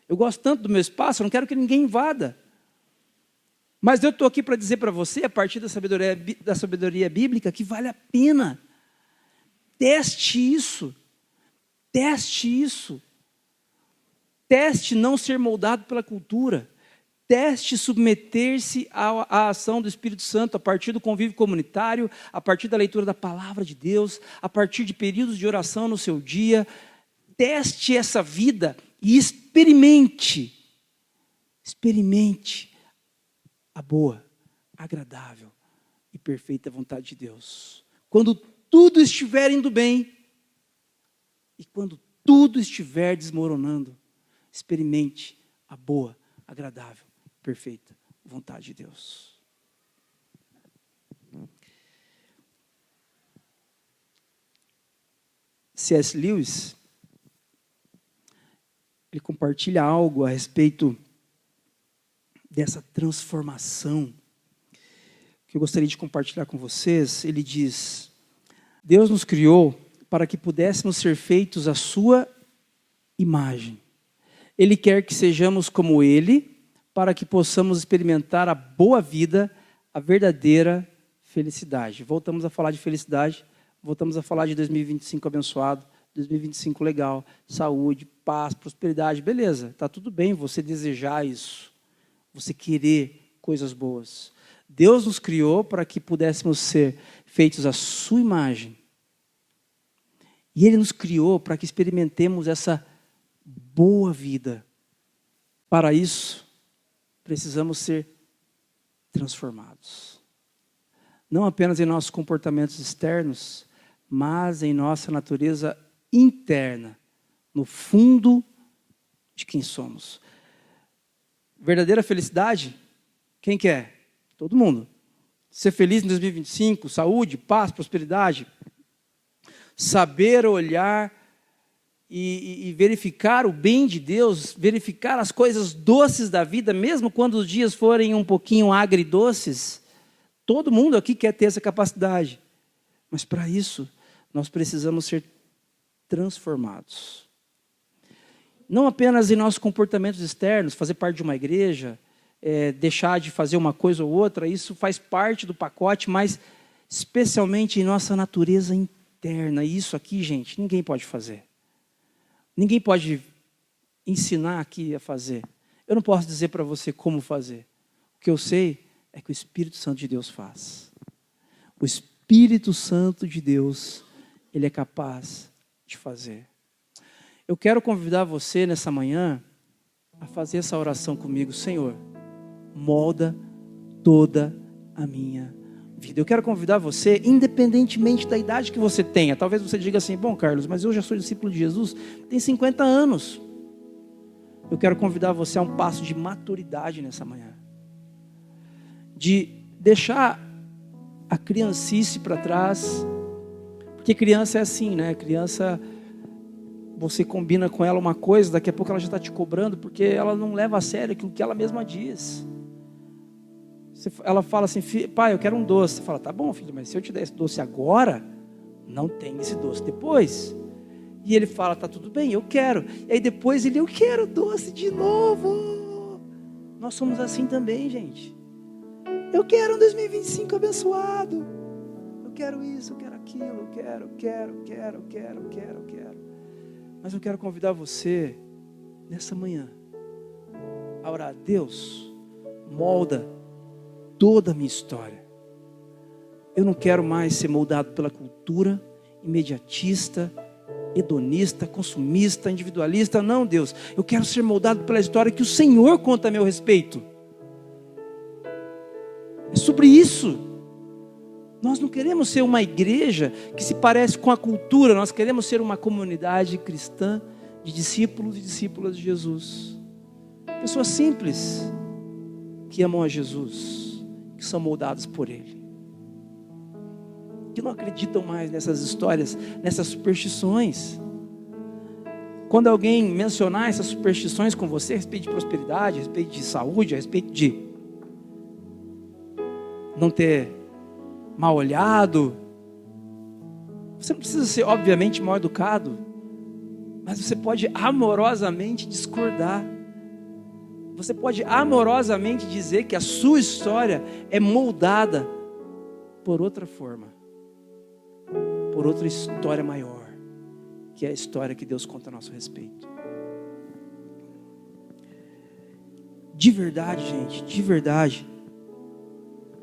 Eu gosto tanto do meu espaço, eu não quero que ninguém invada. Mas eu estou aqui para dizer para você, a partir da sabedoria bíblica, que vale a pena. Teste isso. Teste isso. Teste não ser moldado pela cultura. Teste submeter-se à ação do Espírito Santo a partir do convívio comunitário, a partir da leitura da palavra de Deus, a partir de períodos de oração no seu dia. teste essa vida e experimente a boa, agradável e perfeita vontade de Deus. Quando tudo estiver indo bem e quando tudo estiver desmoronando, experimente a boa, agradável, perfeita vontade de Deus. C.S. Lewis, ele compartilha algo a respeito dessa transformação que eu gostaria de compartilhar com vocês. Ele diz: Deus nos criou para que pudéssemos ser feitos à sua imagem. Ele quer que sejamos como Ele, para que possamos experimentar a boa vida, a verdadeira felicidade. Voltamos a falar de felicidade, voltamos a falar de 2025 abençoado, 2025 legal, saúde, paz, prosperidade, beleza, está tudo bem você desejar isso, você querer coisas boas. Deus nos criou para que pudéssemos ser feitos à sua imagem. E Ele nos criou para que experimentemos essa boa vida. Para isso, precisamos ser transformados. Não apenas em nossos comportamentos externos, mas em nossa natureza interna, no fundo de quem somos. Verdadeira felicidade, quem quer? Todo mundo. Ser feliz em 2025, saúde, paz, prosperidade. Saber olhar e verificar o bem de Deus, verificar as coisas doces da vida, mesmo quando os dias forem um pouquinho agridoces. Todo mundo aqui quer ter essa capacidade. Mas para isso, nós precisamos ser transformados. Não apenas em nossos comportamentos externos, fazer parte de uma igreja, deixar de fazer uma coisa ou outra, isso faz parte do pacote, mas especialmente em nossa natureza interna. E isso aqui, gente, ninguém pode fazer. Ninguém pode ensinar aqui a fazer. Eu não posso dizer para você como fazer. O que eu sei é que o Espírito Santo de Deus faz. O Espírito Santo de Deus, Ele é capaz de fazer. Eu quero convidar você nessa manhã a fazer essa oração comigo. Senhor, molda toda a minha vida. Eu quero convidar você, independentemente da idade que você tenha. Talvez você diga assim: bom, Carlos, mas eu já sou discípulo de Jesus, tenho 50 anos. Eu quero convidar você a um passo de maturidade nessa manhã. De deixar a criancice para trás. Porque criança é assim, né? Criança, você combina com ela uma coisa, daqui a pouco ela já está te cobrando, porque ela não leva a sério aquilo que ela mesma diz. Ela fala assim: pai, eu quero um doce. Você fala: tá bom, filho, mas se eu te der esse doce agora, não tem esse doce depois. E ele fala: tá tudo bem, eu quero. E aí depois eu quero doce de novo. Nós somos assim também, gente. Eu quero um 2025 abençoado. Eu quero isso, eu quero aquilo, eu quero. Mas eu quero convidar você, nessa manhã, a orar: Deus, molda toda a minha história. Eu não quero mais ser moldado pela cultura imediatista, hedonista, consumista, individualista. Não, Deus, eu quero ser moldado pela história que o Senhor conta a meu respeito. É sobre isso. Nós não queremos ser uma igreja que se parece com a cultura. Nós queremos ser uma comunidade cristã de discípulos e discípulas de Jesus. Pessoas simples que amam a Jesus, que são moldados por Ele, que não acreditam mais nessas histórias, nessas superstições. Quando alguém mencionar essas superstições com você, a respeito de prosperidade, a respeito de saúde, a respeito de não ter mal olhado, você não precisa ser, obviamente, mal educado, mas você pode amorosamente discordar. Você pode amorosamente dizer que a sua história é moldada por outra forma, por outra história maior, que é a história que Deus conta a nosso respeito. De verdade, gente, de verdade,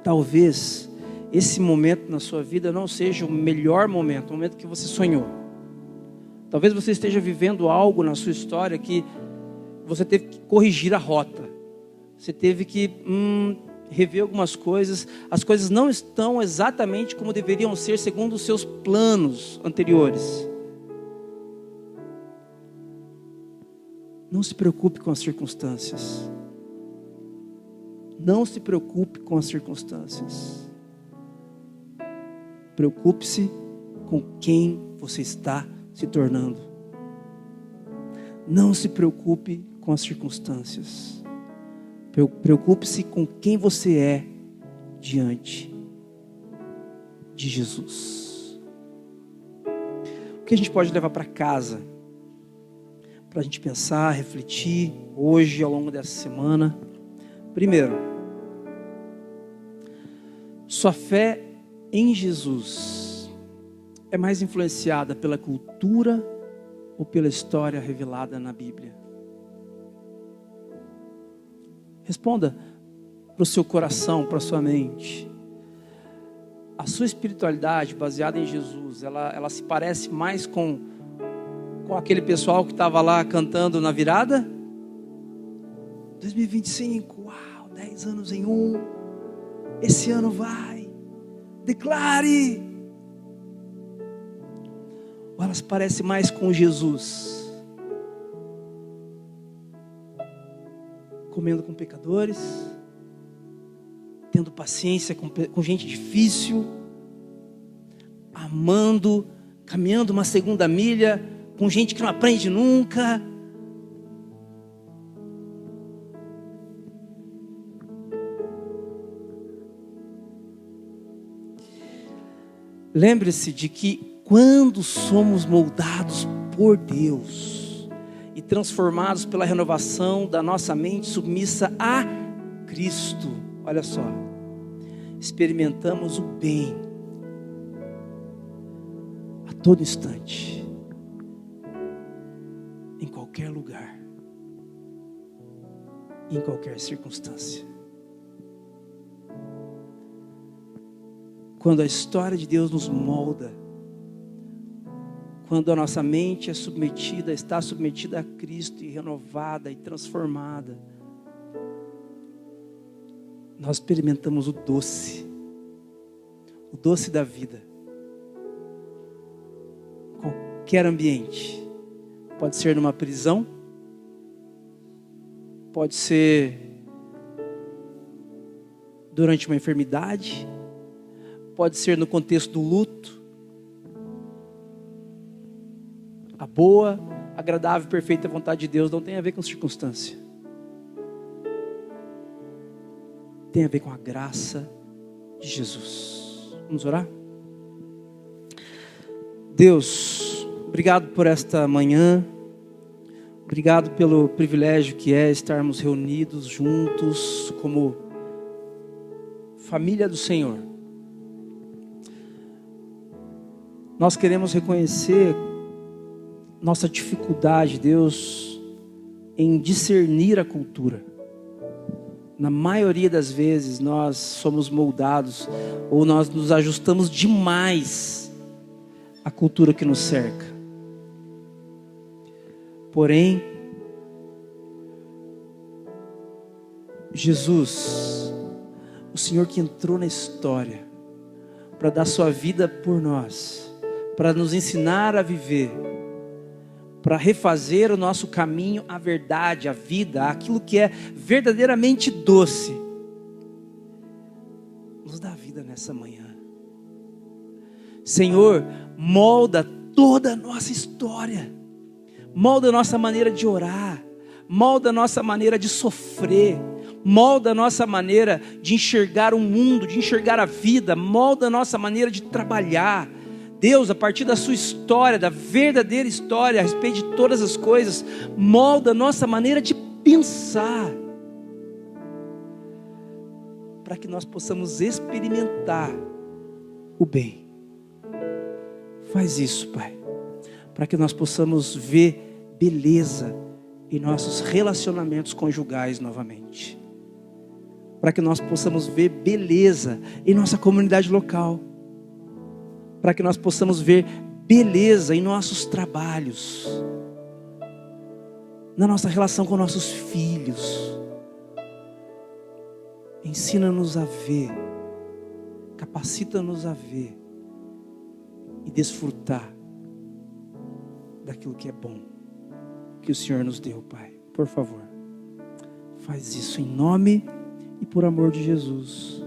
talvez esse momento na sua vida não seja o melhor momento, o momento que você sonhou. Talvez você esteja vivendo algo na sua história que você teve que corrigir a rota. Você teve que rever algumas coisas. As coisas não estão exatamente como deveriam ser segundo os seus planos anteriores. Não se preocupe com as circunstâncias. Não se preocupe com as circunstâncias. Preocupe-se com quem você está se tornando. Não se preocupe com as circunstâncias. Preocupe-se com quem você é diante de Jesus. O que a gente pode levar para casa, para a gente pensar, refletir hoje, ao longo dessa semana? Primeiro, sua fé em Jesus é mais influenciada pela cultura ou pela história revelada na Bíblia? Responda para o seu coração, para a sua mente. A sua espiritualidade baseada em Jesus, ela se parece mais com aquele pessoal que estava lá cantando na virada? 2025, uau, 10 anos em um. Esse ano vai. Declare. Ou elas parecem mais com Jesus? Comendo com pecadores, tendo paciência com gente difícil, amando, caminhando uma segunda milha com gente que não aprende nunca. Lembre-se de que quando somos moldados por Deus e transformados pela renovação da nossa mente submissa a Cristo, olha só, experimentamos o bem a todo instante, em qualquer lugar, em qualquer circunstância. Quando a história de Deus nos molda, quando a nossa mente está submetida a Cristo e renovada e transformada, nós experimentamos o doce da vida. Qualquer ambiente, pode ser numa prisão, pode ser durante uma enfermidade, pode ser no contexto do luto. A boa, agradável e perfeita vontade de Deus não tem a ver com circunstância. Tem a ver com a graça de Jesus. Vamos orar? Deus, obrigado por esta manhã. Obrigado pelo privilégio que é estarmos reunidos juntos como família do Senhor. Nós queremos reconhecer nossa dificuldade, Deus, em discernir a cultura. Na maioria das vezes nós somos moldados ou nós nos ajustamos demais à cultura que nos cerca. Porém, Jesus, o Senhor que entrou na história para dar sua vida por nós, para nos ensinar a viver, para refazer o nosso caminho, a verdade, a vida, aquilo que é verdadeiramente doce, nos dá vida nessa manhã. Senhor, molda toda a nossa história, molda a nossa maneira de orar, molda a nossa maneira de sofrer, molda a nossa maneira de enxergar o mundo, de enxergar a vida, molda a nossa maneira de trabalhar. Deus, a partir da sua história, da verdadeira história a respeito de todas as coisas, molda a nossa maneira de pensar, para que nós possamos experimentar o bem. Faz isso, Pai, para que nós possamos ver beleza em nossos relacionamentos conjugais novamente, para que nós possamos ver beleza em nossa comunidade local, para que nós possamos ver beleza em nossos trabalhos, na nossa relação com nossos filhos. Ensina-nos a ver, capacita-nos a ver e desfrutar daquilo que é bom, que o Senhor nos deu, Pai. Por favor, faz isso em nome e por amor de Jesus.